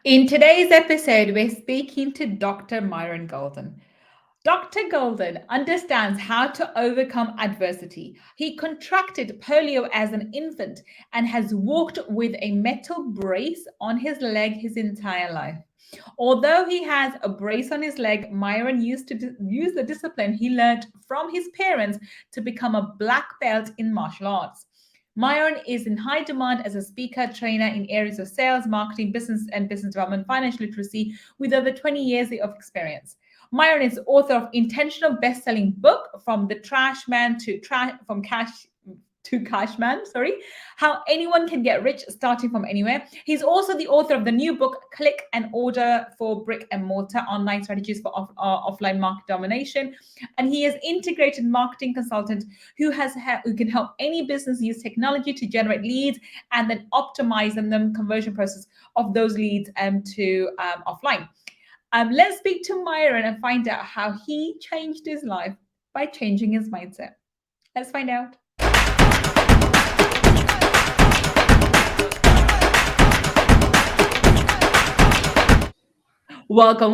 In today's episode, we're speaking to Dr. Myron Golden. Dr. Golden understands how to overcome adversity. He contracted polio as an infant and has walked with a metal brace on his leg his entire life. Although he has a brace on his leg, Myron used to use the discipline he learned from his parents to become a black belt in martial arts. Myron is in high demand as a speaker, trainer in areas of sales, marketing, business and business development, financial literacy, with over 20 years of experience. Myron is author of intentional best-selling book From the Trash Man to from Cash to Cashman, how anyone can get rich starting from anywhere. He's also the author of the new book, Click and Order for Brick and Mortar, Online Strategies for Offline Market Domination. And he is integrated marketing consultant who can help any business use technology to generate leads and then optimize them conversion process of those leads to offline. Let's speak to Myron and find out how he changed his life by changing his mindset. Let's find out. Welcome.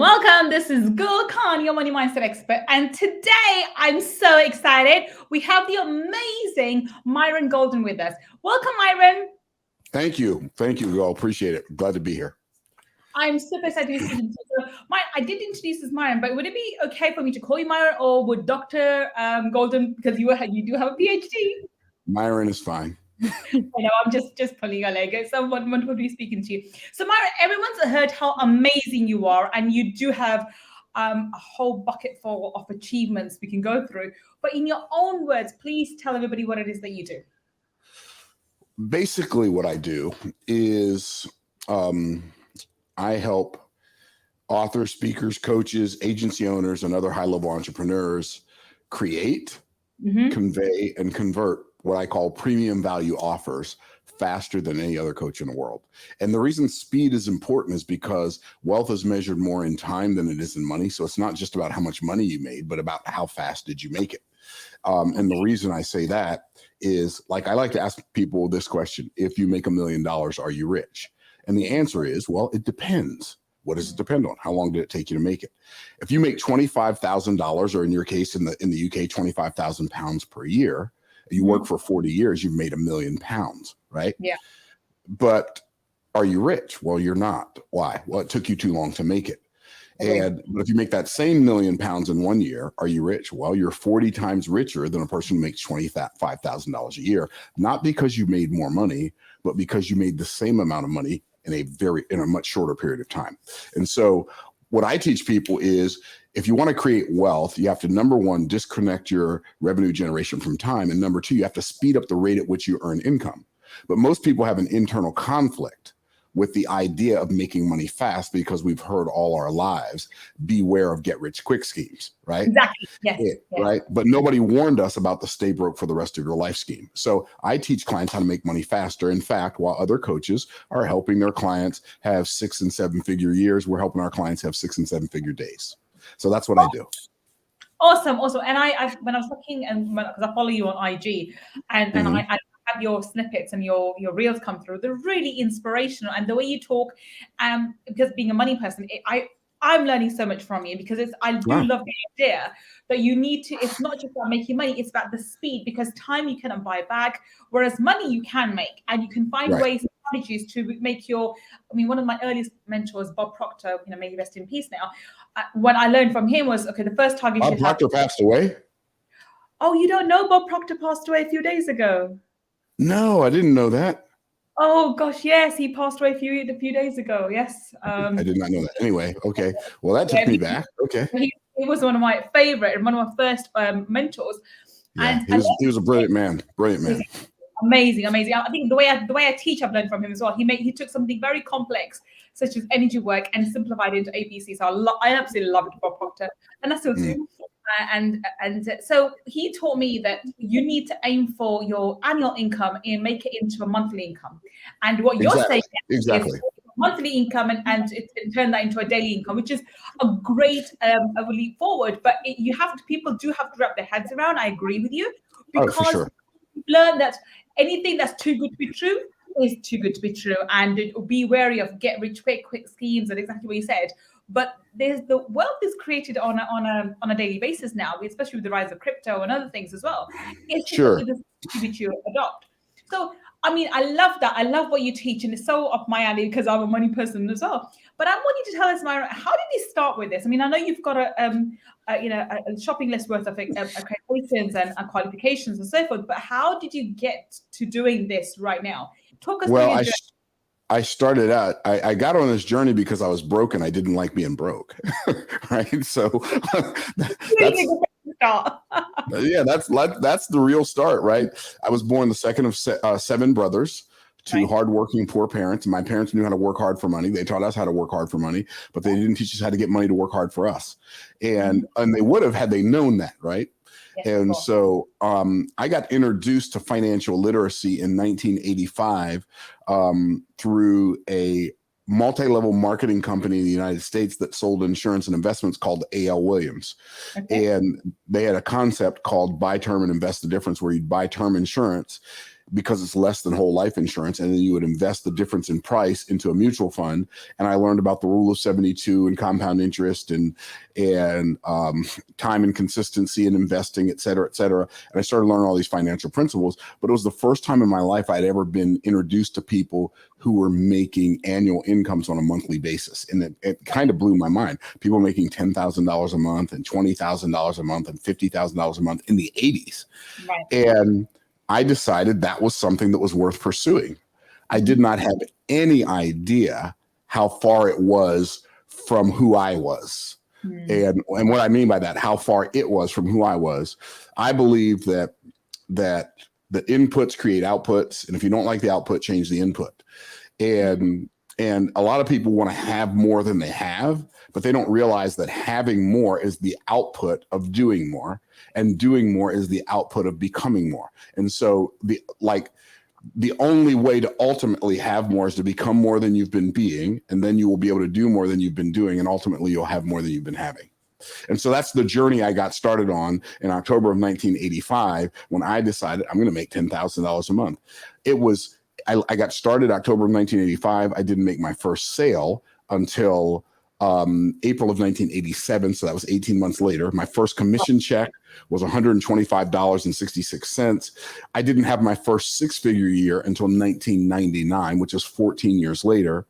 This is Gull, your money mindset expert. And today I'm so excited. We have the amazing Myron Golden with us. Welcome, Myron. Thank you, Gull. Appreciate it. Glad to be here. I'm super excited to be speaking to you. I did introduce as Myron, but would it be okay for me to call you Myron, or would Dr. Golden, because you do have a PhD? Myron is fine. I know, I'm just pulling your leg. It's someone wonderful to be speaking to you. So, Myron, everyone's heard how amazing you are, and you do have a whole bucket full of achievements we can go through. But in your own words, please tell everybody what it is that you do. Basically, what I do is I help authors, speakers, coaches, agency owners, and other high-level entrepreneurs create, convey, and convert what I call premium value offers faster than any other coach in the world. And the reason speed is important is because wealth is measured more in time than it is in money. So it's not just about how much money you made, but about how fast did you make it. And the reason I say that is, like, I like to ask people this question: if you make $1 million, are you rich? And the answer is, well, it depends. What does it depend on? How long did it take you to make it? If you make $25,000, or in your case, in the UK, 25,000 pounds per year, you work for 40 years, you've made £1 million, right? Yeah. But are you rich? Well, you're not. Why? Well, it took you too long to make it. But if you make that same £1 million in 1 year, are you rich? Well, you're 40 times richer than a person who makes $25,000 a year, not because you made more money, but because you made the same amount of money in a much shorter period of time. And so what I teach people is, if you want to create wealth, you have to, number one, disconnect your revenue generation from time. And number two, you have to speed up the rate at which you earn income. But most people have an internal conflict with the idea of making money fast, because we've heard all our lives, beware of get rich quick schemes, right? Exactly. Yes. Right. But nobody warned us about the stay broke for the rest of your life scheme. So I teach clients how to make money faster. In fact, while other coaches are helping their clients have 6 and 7 figure years, we're helping our clients have 6 and 7 figure days. So that's what I do. Awesome. And I when I was looking, and because I follow you on IG, and I have your snippets and your reels come through, they're really inspirational. And the way you talk, because being a money person, I'm learning so much from you, because I do love the idea that you need to, it's not just about making money, it's about the speed, because time you cannot buy back, whereas money you can make, and you can find ways, strategies to make one of my earliest mentors, Bob Proctor, may he rest in peace now. What I learned from him was, the first target Bob Proctor passed away? Oh, you don't know Bob Proctor passed away a few days ago? No, I didn't know that. Oh gosh, yes, he passed away a few days ago. Yes, I did not know that. Anyway, okay. Well, that took me back. Okay. He was one of my favorite and one of my first mentors. Yeah, and he was a brilliant man. Amazing. I think the way I teach, I've learned from him as well. He took something very complex, such as energy work, and simplified it into ABC. So I absolutely loved Bob Proctor, and I still do. And so he taught me that you need to aim for your annual income and make it into a monthly income. And what you're saying is monthly income and turn that into a daily income, which is a great leap forward. But people do have to wrap their heads around. I agree with you, because for sure. Learn that anything that's too good to be true is too good to be true, and be wary of get rich quick schemes and exactly what you said. But there's the wealth is created on a daily basis now, especially with the rise of crypto and other things as well. It's just Sure. which you adopt. So I mean, I love that. I love what you teach, and it's so up my alley because I'm a money person as well. But I want you to tell us, Myron, how did you start with this? I mean, I know you've got a shopping list worth of accreditations and qualifications and so forth. But how did you get to doing this right now? Talk us through your journey. I started out, I got on this journey because I was broke and I didn't like being broke. Right. So that's the real start. Right. I was born the second of seven brothers to hardworking poor parents. My parents knew how to work hard for money. They taught us how to work hard for money, but they didn't teach us how to get money to work hard for us. And they would have had they known that. Right. And so I got introduced to financial literacy in 1985 through a multi-level marketing company in the United States that sold insurance and investments called A.L. Williams. And they had a concept called buy term and invest the difference, where you'd buy term insurance because it's less than whole life insurance, and then you would invest the difference in price into a mutual fund. And I learned about the rule of 72 and compound interest and time and consistency and investing, et cetera, et cetera. And I started learning all these financial principles. But it was the first time in my life I'd ever been introduced to people who were making annual incomes on a monthly basis. And it kind of blew my mind. People making $10,000 a month and $20,000 a month and $50,000 a month in the 80s. Right. And I decided that was something that was worth pursuing. I did not have any idea how far it was from who I was. And what I mean by that, how far it was from who I was. I believe that the inputs create outputs. And if you don't like the output, change the input. And a lot of people want to have more than they have, but they don't realize that having more is the output of doing more, and doing more is the output of becoming more. And so the only way to ultimately have more is to become more than you've been being, and then you will be able to do more than you've been doing, and ultimately you'll have more than you've been having. And so that's the journey I got started on in October of 1985 when I decided I'm going to make $10,000 a month. I got started October of 1985. I didn't make my first sale until April of 1987. So that was 18 months later. My first commission check was $125.66. I didn't have my first six-figure year until 1999, which is 14 years later.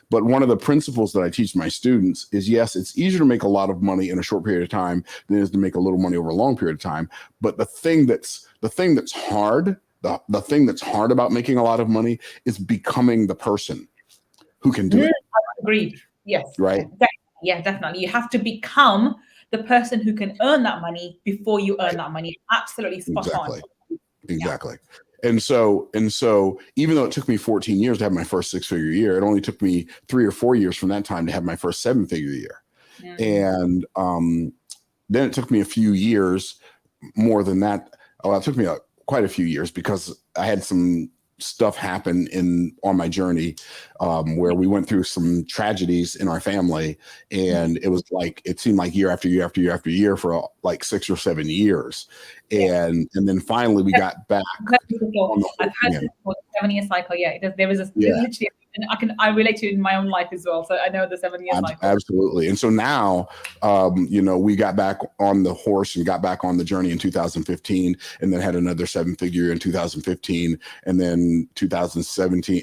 But one of the principles that I teach my students is, yes, it's easier to make a lot of money in a short period of time than it is to make a little money over a long period of time. But the thing that's hard, the thing that's hard about making a lot of money is becoming the person who can do it. Agreed. Yes. Right. Yeah, definitely. You have to become the person who can earn that money before you earn that money. Absolutely spot on. Exactly. And so even though it took me 14 years to have my first six-figure year, it only took me 3 or 4 years from that time to have my first seven-figure year. And then it took me a few years more than that. Oh, it took me quite a few years because I had some stuff happen on my journey where we went through some tragedies in our family, and it seemed like year after year after year after year for like 6 or 7 years, and then finally we got back. I've had this for 7-year cycle. There was literally, and I relate to it in my own life as well. So I know the 7-year cycle. Absolutely. And so now, we got back on the horse and got back on the journey in 2015, and then had another seven-figure in 2015, and then 2017,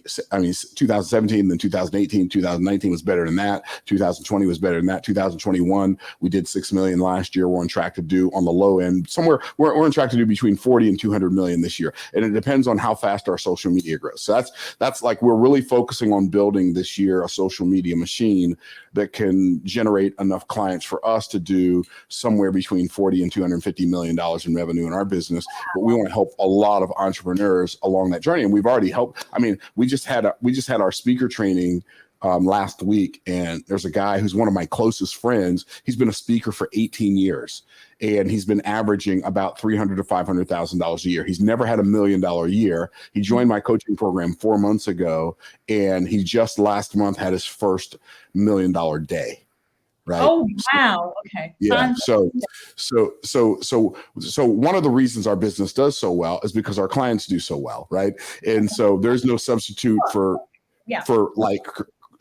then 2018, 2019 was better than that. 2020 was better than that. 2021, we did 6 million last year. We're on track to do, on the low end, somewhere we're on track to do between 40 and 200 million this year. And it depends on how fast our social media grows. So that's like, we're really focusing on building this year a social media machine that can generate enough clients for us to do somewhere between 40 and $250 million in revenue in our business. But we want to help a lot of entrepreneurs along that journey. And we've already helped. I mean, we just had our speaker training last week, and there's a guy who's one of my closest friends. He's been a speaker for 18 years, and he's been averaging about $300,000 to $500,000 a year. He's never had $1 million year. He joined my coaching program 4 months ago, and he just last month had his first $1 million day. right? Oh, wow. Okay. Yeah. So one of the reasons our business does so well is because our clients do so well, right? And so there's no substitute for Yeah. like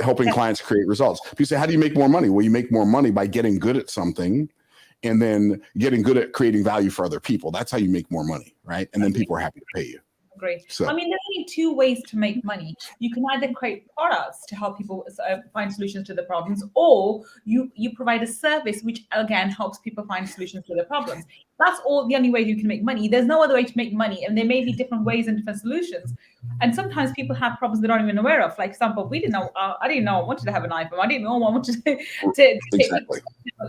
helping clients create results. People say, how do you make more money? Well, you make more money by getting good at something and then getting good at creating value for other people. That's how you make more money, right? And then people are happy to pay you. Agree. So, I mean, there's only two ways to make money. You can either create products to help people find solutions to the problems, or you provide a service which again helps people find solutions to their problems. That's all the only way you can make money. There's no other way to make money, and there may be different ways and different solutions. And sometimes people have problems they're not even aware of. Like, example, we didn't know. I didn't know I wanted to have an iPhone. I didn't know I wanted to exactly.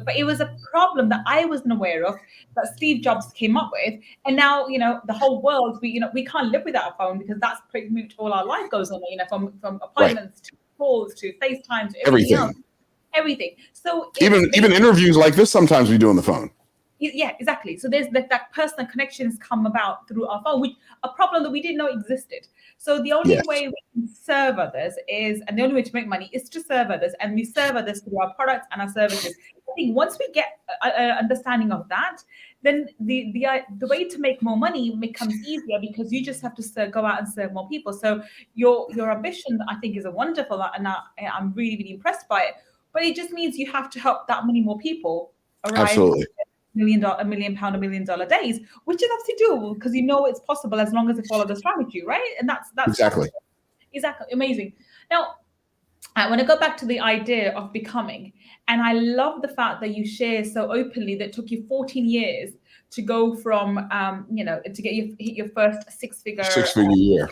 but it was a problem that I wasn't aware of that Steve Jobs came up with, and now the whole world we can't live without a phone because that's pretty much all our life goes on. From appointments to calls to FaceTime to everything. So even interviews like this sometimes we do on the phone. Yeah, exactly. So there's that personal connections come about through our phone, which a problem that we didn't know existed. So the only way we can serve others and the only way to make money is to serve others, and we serve others through our products and our services. I think once we get an understanding of that, then the way to make more money becomes easier because you just have to go out and serve more people. So your ambition, I think, is a wonderful, and I'm really, really impressed by it. But it just means you have to help that many more people arrive. Absolutely. $1 million, $1 million days, which is obviously doable because it's possible as long as they follow the strategy, right? And that's exactly amazing. Now, I want to go back to the idea of becoming, and I love the fact that you share so openly that it took you 14 years to go from to hit your first six-figure year.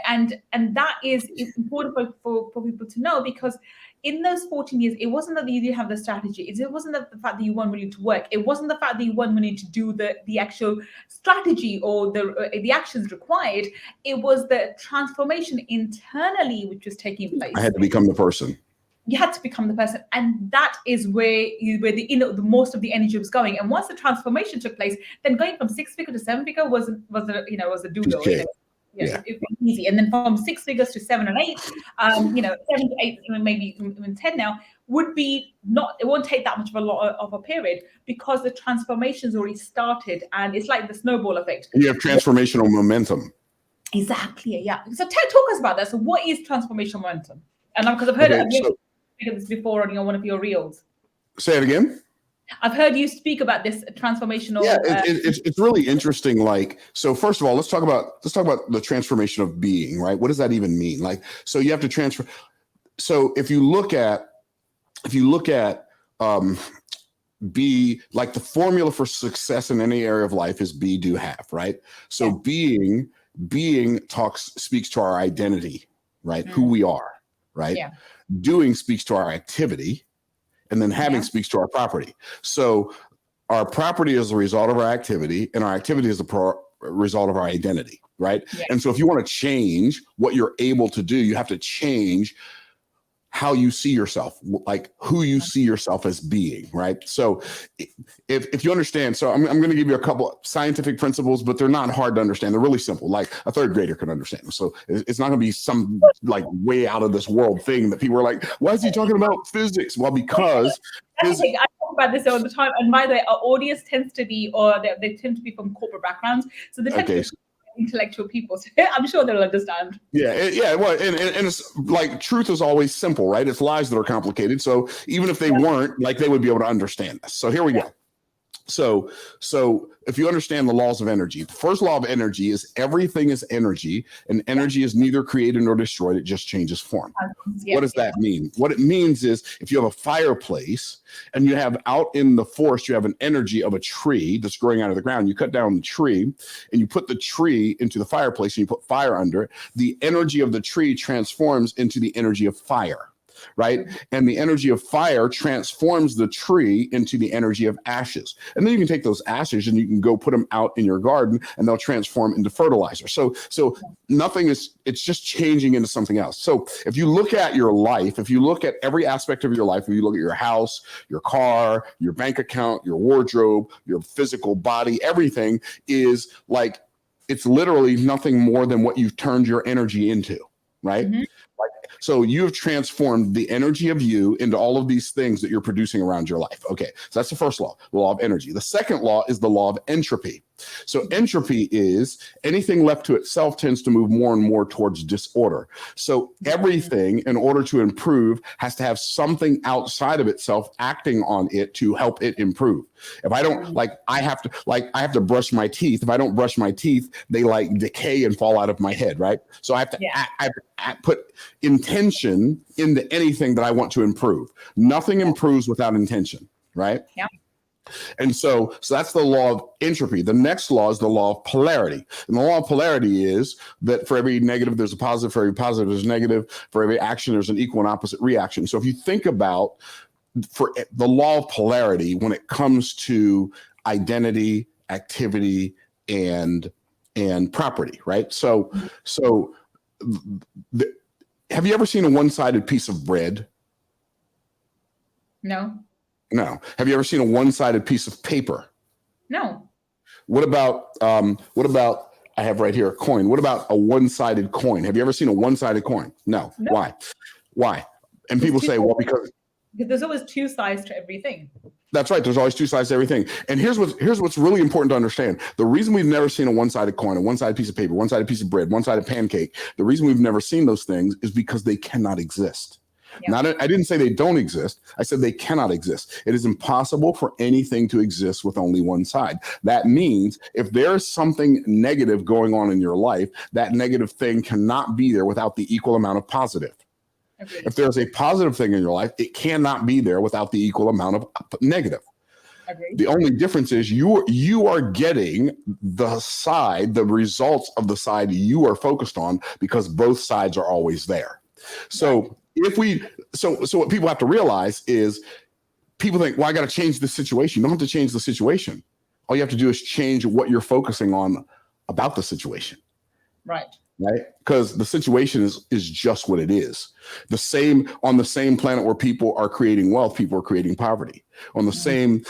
And that is important for people to know, because in those 14 years, it wasn't that you didn't have the strategy. It wasn't the fact that you weren't willing to work. It wasn't the fact that you weren't willing to do the actual strategy or the actions required. It was the transformation internally which was taking place. I had to become the person. You had to become the person, and that is where the most of the energy was going. And once the transformation took place, then going from 6-figure to 7-figure was a doodle. Okay. It was easy. And then from 6 figures to 7 and 8, 7 to 8, maybe even 10 now, it won't take that much of a period because the transformation's already started, and it's like the snowball effect. You have transformational momentum. Exactly. Yeah. So talk us about that. So what is transformational momentum? And because I've heard this before on one of your reels. Say it again. I've heard you speak about this transformational. Yeah, it's really interesting. Like, so first of all, let's talk about the transformation of being, right? What does that even mean? Like, so you have to transfer. So if you look at be, like, the formula for success in any area of life is be, do, have, right? So being speaks to our identity, right? Who we are, right? Yeah. Doing speaks to our activity. And then having speaks to our property. So our property is the result of our activity, and our activity is the result of our identity, right? Yeah. And so if you want to change what you're able to do, you have to change how you see yourself, like who you see yourself as being, right? So if you understand, so I'm going to give you a couple of scientific principles, but they're not hard to understand. They're really simple, like a third grader can understand them. So it's not going to be some like way out of this world thing that people are like, why is he talking about physics? Well, because I talk about this all the time. And by the way, our audience tends to be, or they tend to be from corporate backgrounds. So they tend to be intellectual people, so I'm sure they'll understand. Well, and it's like, truth is always simple, right? It's lies that are complicated. So even if they weren't, like, they would be able to understand this. So here we go. So if you understand the laws of energy, the first law of energy is everything is energy, and energy is neither created nor destroyed. It just changes form. What does that mean? What it means is, if you have a fireplace and you have out in the forest, you have an energy of a tree that's growing out of the ground. You cut down the tree and you put the tree into the fireplace and you put fire under it. The energy of the tree transforms into the energy of fire. Right. And the energy of fire transforms the tree into the energy of ashes. And then you can take those ashes and you can go put them out in your garden and they'll transform into fertilizer. So it's just changing into something else. So if you look at your life, if you look at every aspect of your life, if you look at your house, your car, your bank account, your wardrobe, your physical body, everything is like, it's literally nothing more than what you've turned your energy into. Right. So you have transformed the energy of you into all of these things that you're producing around your life. Okay. So that's the first law, the law of energy. The second law is the law of entropy. So entropy is anything left to itself tends to move more and more towards disorder. So everything, in order to improve, has to have something outside of itself acting on it to help it improve. If I don't, I have to brush my teeth. If I don't brush my teeth, they like decay and fall out of my head, right? So I have to I put intention into anything that I want to improve. Nothing improves without intention, right? Yeah. And so that's the law of entropy. The next law is the law of polarity. And the law of polarity is that for every negative, there's a positive. For every positive, there's a negative. For every action, there's an equal and opposite reaction. So if you think about for the law of polarity, when it comes to identity, activity, and property, right? So have you ever seen a one-sided piece of bread? No. No. Have you ever seen a one-sided piece of paper? No. What about I have right here a coin. What about a one-sided coin? Have you ever seen a one-sided coin? No. Why? And people say, well, because there's always two sides to everything. That's right. There's always two sides to everything. And here's what's really important to understand. The reason we've never seen a one-sided coin, a one-sided piece of paper, one-sided piece of bread, one-sided pancake, the reason we've never seen those things is because they cannot exist. Yeah. I didn't say they don't exist. I said they cannot exist. It is impossible for anything to exist with only one side. That means if there's something negative going on in your life, that negative thing cannot be there without the equal amount of positive. Okay. If there's a positive thing in your life, it cannot be there without the equal amount of negative. Okay. The only difference is you are getting the results of the side you are focused on because both sides are always there. So what people have to realize is people think, well, I got to change the situation. You don't have to change the situation. All you have to do is change what you're focusing on about the situation. Right. Because the situation is just what it is. On the same planet where people are creating wealth, people are creating poverty. On the same,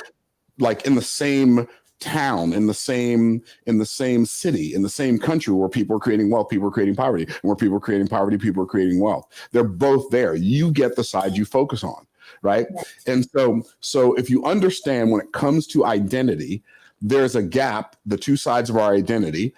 like in the same town, in the same city, in the same country where people are creating wealth, people are creating poverty. And where people are creating poverty, people are creating wealth. They're both there. You get the side you focus on, right? And so if you understand when it comes to identity, there's a gap, the two sides of our identity.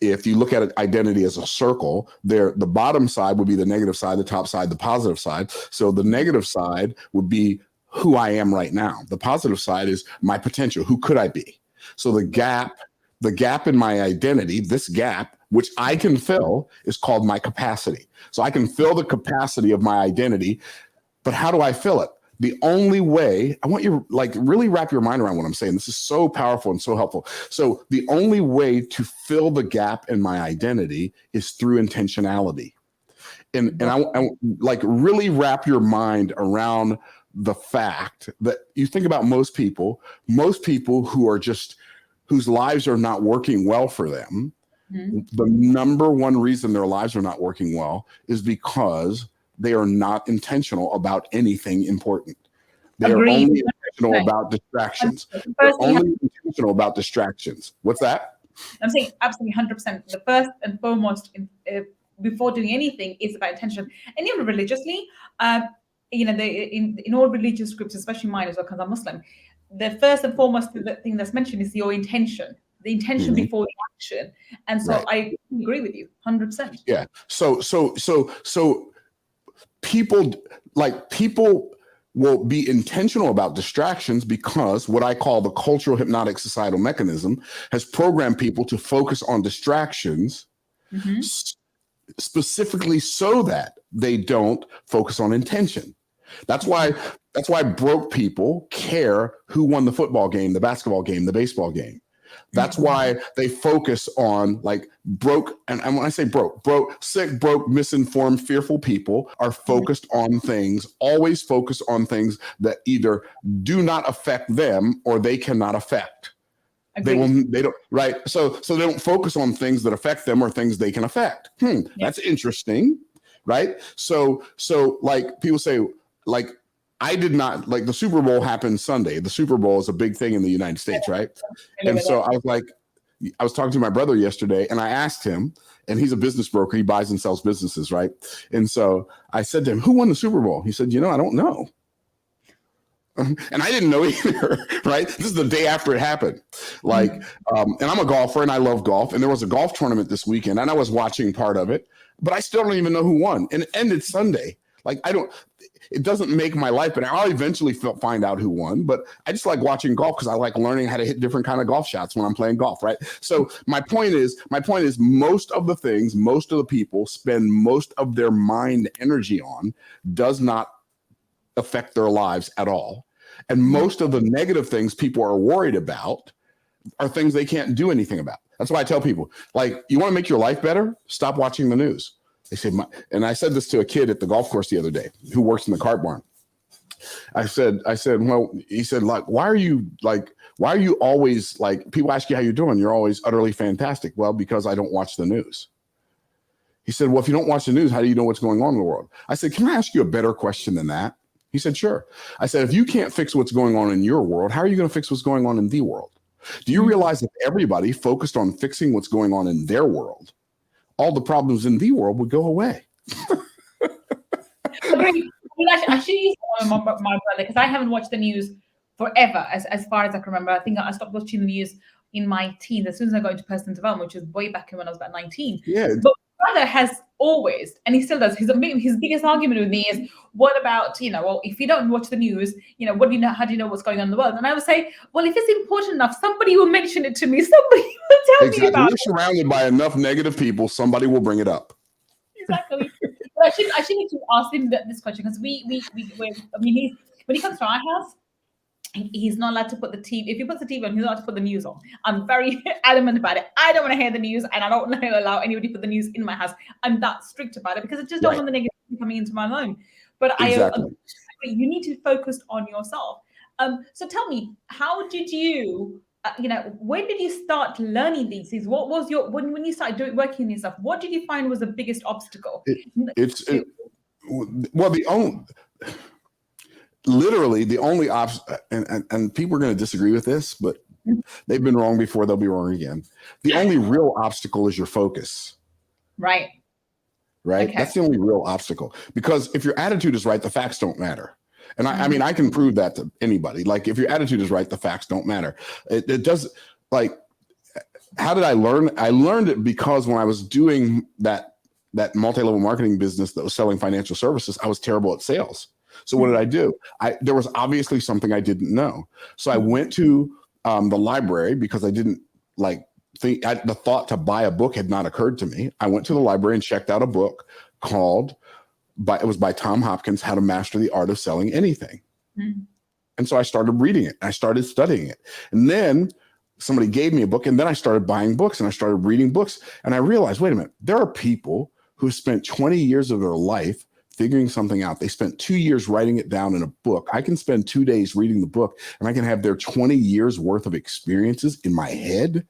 If you look at identity as a circle, the bottom side would be the negative side, the top side, the positive side. So the negative side would be who I am right now. The positive side is my potential. Who could I be? So the gap in my identity, this gap, which I can fill, is called my capacity. So I can fill the capacity of my identity, but how do I fill it? The only way, I want you to really wrap your mind around what I'm saying. This is so powerful and so helpful. So the only way to fill the gap in my identity is through intentionality. And I really wrap your mind around the fact that you think about most people whose lives are not working well for them. Mm-hmm. The number one reason their lives are not working well is because they are not intentional about anything important. They are only intentional about distractions. They're only intentional about distractions. What's that? I'm saying absolutely 100%. The first and foremost, before doing anything, is about intention. And even religiously, in all religious groups, especially mine as well, because I'm Muslim, the first and foremost thing that's mentioned is your intention. The intention before the action. And so I agree with you 100%. Yeah. So people will be intentional about distractions because what I call the cultural hypnotic societal mechanism has programmed people to focus on distractions specifically so that they don't focus on intention. That's why broke people care who won the football game, the basketball game, the baseball game. That's why they focus on broke. And when I say broke, sick, broke, misinformed, fearful people are focused on things, always focus on things that either do not affect them or they cannot affect. They don't, right? So they don't focus on things that affect them or things they can affect. That's interesting, right? So people say, I did not, the Super Bowl happened Sunday. The Super Bowl is a big thing in the United States, right? And so I was like, I was talking to my brother yesterday, and I asked him, and he's a business broker. He buys and sells businesses, right? And so I said to him, who won the Super Bowl? He said, I don't know. And I didn't know either, right? This is the day after it happened. And I'm a golfer and I love golf. And there was a golf tournament this weekend and I was watching part of it, but I still don't even know who won. And it ended Sunday. It doesn't make my life, but I'll eventually find out who won. But I just like watching golf because I like learning how to hit different kind of golf shots when I'm playing golf, right? So my point is most of the things, most of the people spend most of their mind energy on does not affect their lives at all. And most of the negative things people are worried about are things they can't do anything about. That's why I tell people, you want to make your life better? Stop watching the news. They say, and I said this to a kid at the golf course the other day who works in the cart barn. I said, well, he said, why are you always people ask you how you're doing? You're always utterly fantastic. Well, because I don't watch the news. He said, well, if you don't watch the news, how do you know what's going on in the world? I said, can I ask you a better question than that? He said, sure. I said, if you can't fix what's going on in your world, how are you going to fix what's going on in the world? Do you realize that everybody focused on fixing what's going on in their world, all the problems in the world would go away? Actually, my brother, because I haven't watched the news forever, as far as I can remember. I think I stopped watching the news in my teens, as soon as I got into personal development, which was way back when I was about 19. Yeah. But my brother has always, and he still does, his biggest argument with me is, what about, well, if you don't watch the news, what do you know? How do you know what's going on in the world? And I would say, well, if it's important enough, somebody will mention it to me. Somebody will tell me about it. You're surrounded by enough negative people, somebody will bring it up. Exactly. But I should need to ask him this question, because when he comes to our house, he's not allowed to put the TV. If he puts the TV on, he's not allowed to put the news on. I'm very adamant about it. I don't want to hear the news, and I don't allow anybody to put the news in my house. I'm that strict about it because I just don't want the negativity coming into my home. But exactly. You need to focus on yourself. So tell me, how did you, when did you start learning these things? What was when you started working on yourself, what did you find was the biggest obstacle? Literally the only and people are going to disagree with this, but they've been wrong before, they'll be wrong again. The only real obstacle is your focus. Right. Okay. That's the only real obstacle, because if your attitude is right, the facts don't matter. And I mean, I can prove that to anybody. If your attitude is right, the facts don't matter. It does. How did I learn? I learned it because when I was doing that multi-level marketing business that was selling financial services, I was terrible at sales. So what did I do? There was obviously something I didn't know. So I went to the library because I didn't the thought to buy a book had not occurred to me. I went to the library and checked out a book it was by Tom Hopkins, How to Master the Art of Selling Anything. And so I started reading it. I started studying it. And then somebody gave me a book, and then I started buying books and I started reading books. And I realized, wait a minute, there are people who spent 20 years of their life figuring something out. They spent 2 years writing it down in a book. I can spend 2 days reading the book and I can have their 20 years worth of experiences in my head.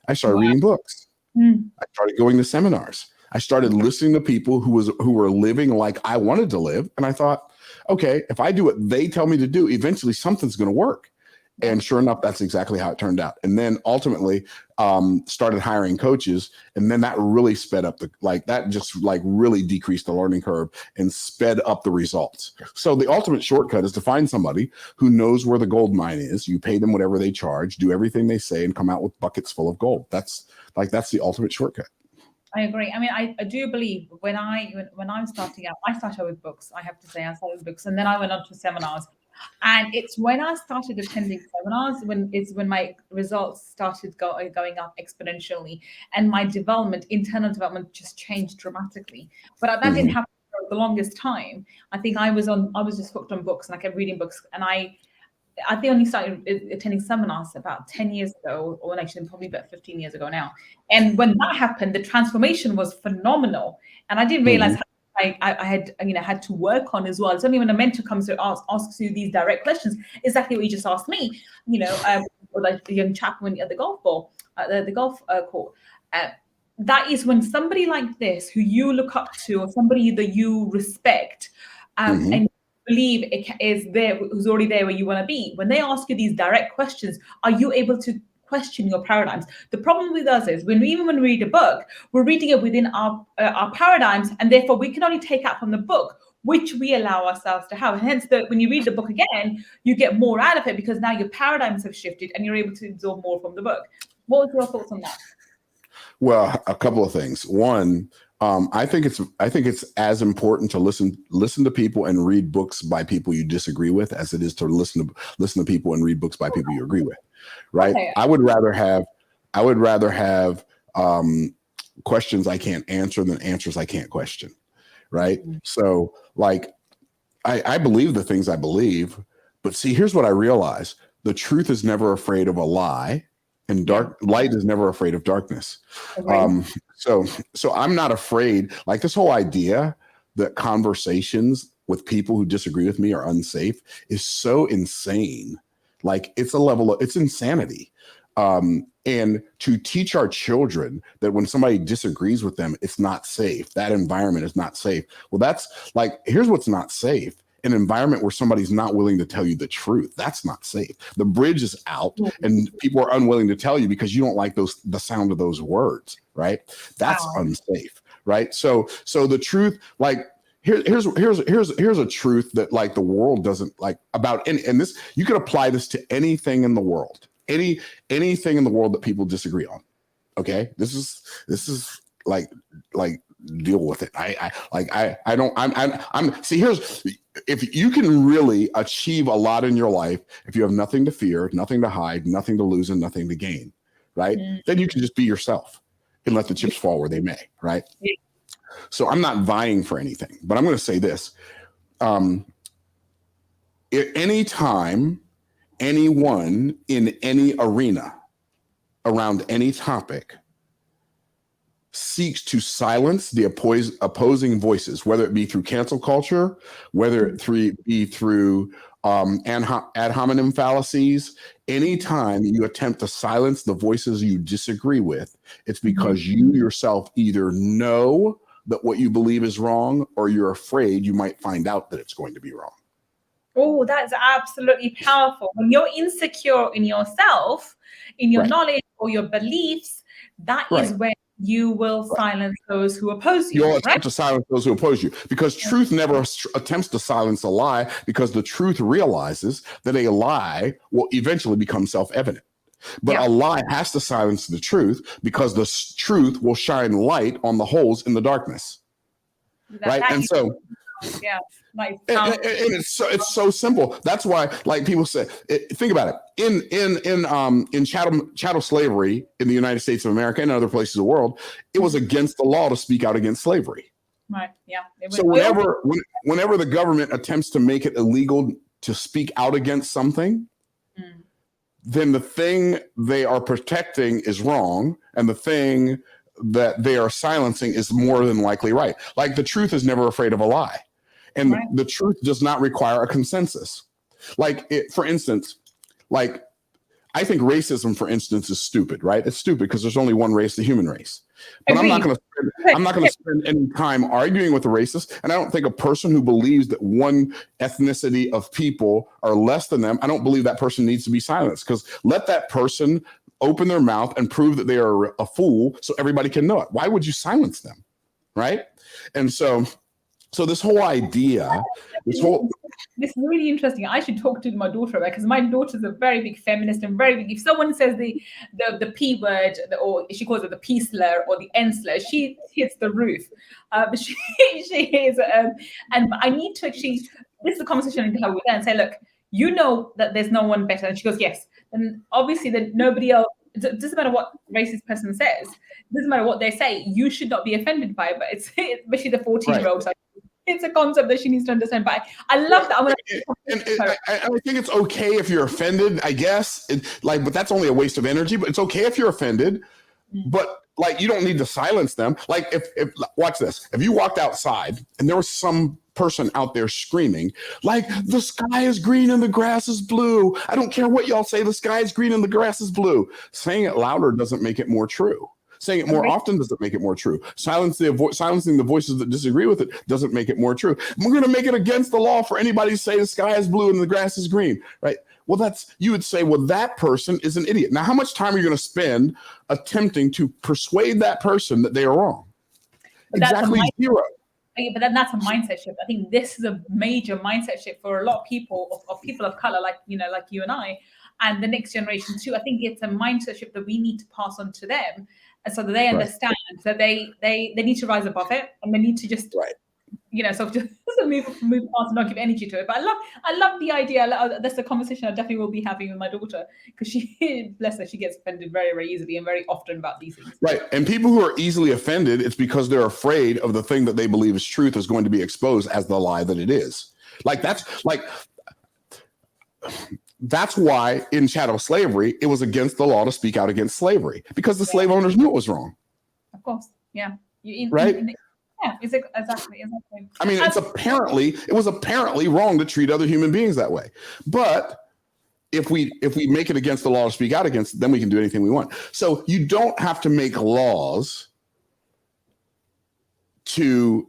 I started reading books. I started going to seminars. I started listening to people who were living like I wanted to live. And I thought, okay, if I do what they tell me to do, eventually something's going to work. And sure enough, that's exactly how it turned out. And then ultimately started hiring coaches. And then that really sped up really decreased the learning curve and sped up the results. So the ultimate shortcut is to find somebody who knows where the gold mine is. You pay them whatever they charge, do everything they say, and come out with buckets full of gold. That's the ultimate shortcut. I agree. I mean, I do believe when I'm starting out, I started with books. I have to say, I started with books, and then I went on to seminars. And it's when I started attending seminars when my results started going up exponentially, and my internal development just changed dramatically. But that didn't happen for the longest time. I think I was just hooked on books, and I kept reading books, and I think I only started attending seminars about 10 years ago, or actually probably about 15 years ago now. And when that happened, the transformation was phenomenal. And I didn't realize how I had to work on as well. It's only when a mentor comes to asks you these direct questions, exactly what you just asked me, or like the young chap when at the golf ball, the golf court. That is when somebody like this, who you look up to, or somebody that you respect, and believe it is there, who's already there where you want to be, when they ask you these direct questions, are you able to question your paradigms. The problem with us is when we read a book, we're reading it within our paradigms, and therefore we can only take out from the book which we allow ourselves to have. And hence, when you read the book again, you get more out of it because now your paradigms have shifted and you're able to absorb more from the book. What was your thoughts on that? Well, a couple of things. One, I think it's as important to listen to people and read books by people you disagree with as it is to listen to people and read books by people you agree with. Right? Okay. I would rather have questions I can't answer than answers I can't question. Right? Mm-hmm. So, like, I believe the things I believe, but see, here's what I realize: the truth is never afraid of a lie. And light is never afraid of darkness. Okay. So I'm not afraid. Like, this whole idea that conversations with people who disagree with me are unsafe is so insane. Like, it's insanity. And to teach our children that when somebody disagrees with them, it's not safe. That environment is not safe. Well, that's like, here's what's not safe. An environment where somebody's not willing to tell you the truth. That's not safe. The bridge is out and people are unwilling to tell you because you don't like the sound of those words, right? That's unsafe, right? So the truth, like, here's a truth that, like, the world doesn't like about and this, you can apply this to anything in the world. Anything in the world that people disagree on. Okay? This is like deal with it. If you can really achieve a lot in your life, if you have nothing to fear, nothing to hide, nothing to lose, and nothing to gain, right? Then you can just be yourself and let the chips fall where they may, right? Yeah. So I'm not vying for anything, but I'm going to say this. Anytime anyone in any arena around any topic seeks to silence the opposing voices, whether it be through cancel culture, whether it be through ad hominem fallacies, anytime you attempt to silence the voices you disagree with, it's because you yourself either know that what you believe is wrong or you're afraid you might find out that it's going to be wrong. Oh, that's absolutely powerful. When you're insecure in yourself, in your knowledge or your beliefs, that is where you will silence those who oppose you. You'll attempt to silence those who oppose you, because truth never attempts to silence a lie, because the truth realizes that a lie will eventually become self-evident. But a lie has to silence the truth because the truth will shine light on the holes in the darkness. And so... Yeah, nice. And it's so simple. That's why, like, people say, think about it. In chattel slavery in the United States of America and other places of the world, it was against the law to speak out against slavery. Right. Yeah. So whenever the government attempts to make it illegal to speak out against something, then the thing they are protecting is wrong, and the thing that they are silencing is more than likely right. Like, the truth is never afraid of a lie. And the truth does not require a consensus. Like, for instance, like, I think racism, for instance, is stupid, right? It's stupid because there's only one race, the human race. But I'm not going to spend any time arguing with a racist. And I don't think a person who believes that one ethnicity of people are less than them, I don't believe that person needs to be silenced, because let that person open their mouth and prove that they are a fool so everybody can know it. Why would you silence them? Right? And so this whole idea, this is really interesting. I should talk to my daughter about it, because my daughter's a very big feminist and very big. If someone says the P word, or she calls it the P slur or the N slur, she hits the roof. She is, and I need to actually. This is a conversation I need to have with her and say, look, you know that there's no one better. And she goes, yes. And obviously, that nobody else. It doesn't matter what racist person says. It doesn't matter what they say. You should not be offended by it. But it's especially the 14-year-old. So it's a concept that she needs to understand. But I love that. I think it's okay if you're offended, I guess. But that's only a waste of energy. But it's okay if you're offended. But, like, you don't need to silence them. Like, if watch this. If you walked outside and there was some person out there screaming, like, the sky is green and the grass is blue. I don't care what y'all say. The sky is green and the grass is blue. Saying it louder doesn't make it more true. Saying it more often doesn't make it more true. Silencing the voices that disagree with it doesn't make it more true. We're going to make it against the law for anybody to say the sky is blue and the grass is green, right? Well, you would say, well, that person is an idiot. Now, how much time are you going to spend attempting to persuade that person that they are wrong? But exactly zero. But then that's a mindset shift. I think this is a major mindset shift for a lot of people, of people of color, like you and I, and the next generation too. I think it's a mindset shift that we need to pass on to them, and so that they understand that they need to rise above it, and they need to just so just move past and not give energy to it. But I love the idea. That's a conversation I definitely will be having with my daughter, because she, bless her, she gets offended very, very easily and very often about these things. Right. And people who are easily offended, it's because they're afraid of the thing that they believe is truth is going to be exposed as the lie that it is. That's why in chattel slavery, it was against the law to speak out against slavery, because the slave owners knew it was wrong. Of course. Yeah. Yeah, exactly. I mean, it was apparently wrong to treat other human beings that way. But if we make it against the law to speak out against it, then we can do anything we want. So you don't have to make laws to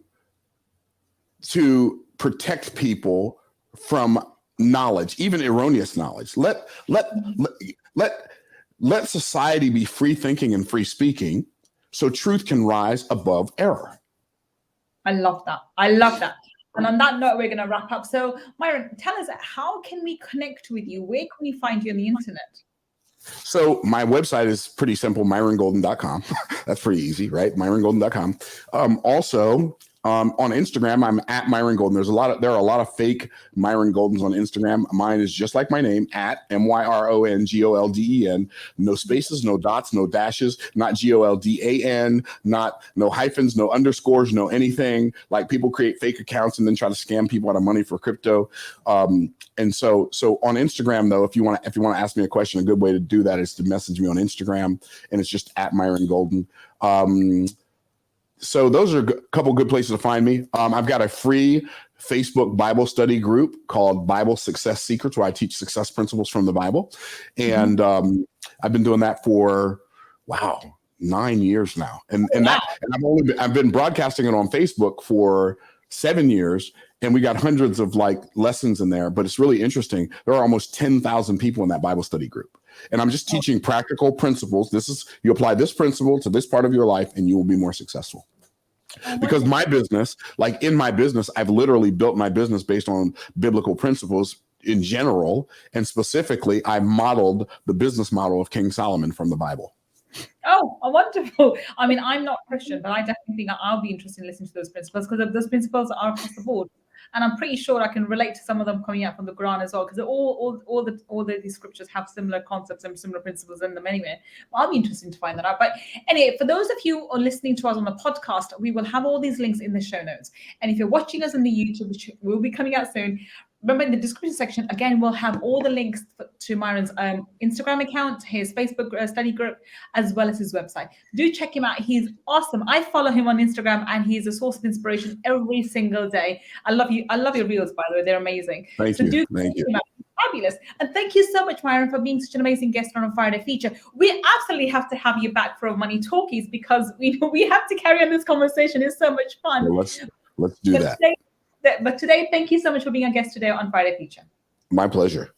protect people from knowledge, even erroneous knowledge. Let society be free thinking and free speaking, so truth can rise above error. I love that. And on that note, we're going to wrap up. So, Myron, tell us, how can we connect with you? Where can we find you on the internet? So my website is pretty simple, myrongolden.com. That's pretty easy, right? myrongolden.com. Also, on Instagram, I'm at Myron Golden. There are a lot of fake Myron Goldens on Instagram. Mine is just like my name, at MYRONGOLDEN. No spaces, no dots, no dashes, not GOLDAN, no hyphens, no underscores, no anything. Like, people create fake accounts and then try to scam people out of money for crypto. And so on Instagram, though, if you want to ask me a question, a good way to do that is to message me on Instagram, and it's just at Myron Golden. So those are a couple good places to find me. I've got a free Facebook Bible study group called Bible Success Secrets, where I teach success principles from the Bible. And I've been doing that for, 9 years now. And I've been broadcasting it on Facebook for 7 years. And we got hundreds of lessons in there, but it's really interesting. There are almost 10,000 people in that Bible study group. And I'm just teaching practical principles. You apply this principle to this part of your life and you will be more successful. Because my business, in my business, I've literally built my business based on biblical principles in general. And specifically, I modeled the business model of King Solomon from the Bible. Oh, wonderful. I mean, I'm not Christian, but I definitely think I'll be interested in listening to those principles, because those principles are across the board. And I'm pretty sure I can relate to some of them coming out from the Quran as well, because all these scriptures have similar concepts and similar principles in them anyway. I'll be interested to find that out. But anyway, for those of you who are listening to us on the podcast, we will have all these links in the show notes. And if you're watching us on the YouTube, which will be coming out soon, remember, in the description section, again, we'll have all the links to Myron's Instagram account, his Facebook study group, as well as his website. Do check him out. He's awesome. I follow him on Instagram, and he's a source of inspiration every single day. I love your reels, by the way. They're amazing. Thank you. Thank you. Fabulous. And thank you so much, Myron, for being such an amazing guest on a Friday feature. We absolutely have to have you back for Money Talkies, because we have to carry on this conversation. It's so much fun. Well, let's do that. But today, thank you so much for being a guest today on Friday Feature. My pleasure.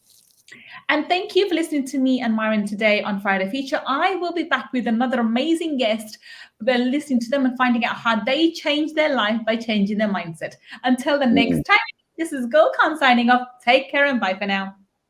And thank you for listening to me and Myron today on Friday Feature. I will be back with another amazing guest. We're listening to them and finding out how they change their life by changing their mindset. Until the next time, this is Gull signing off. Take care and bye for now.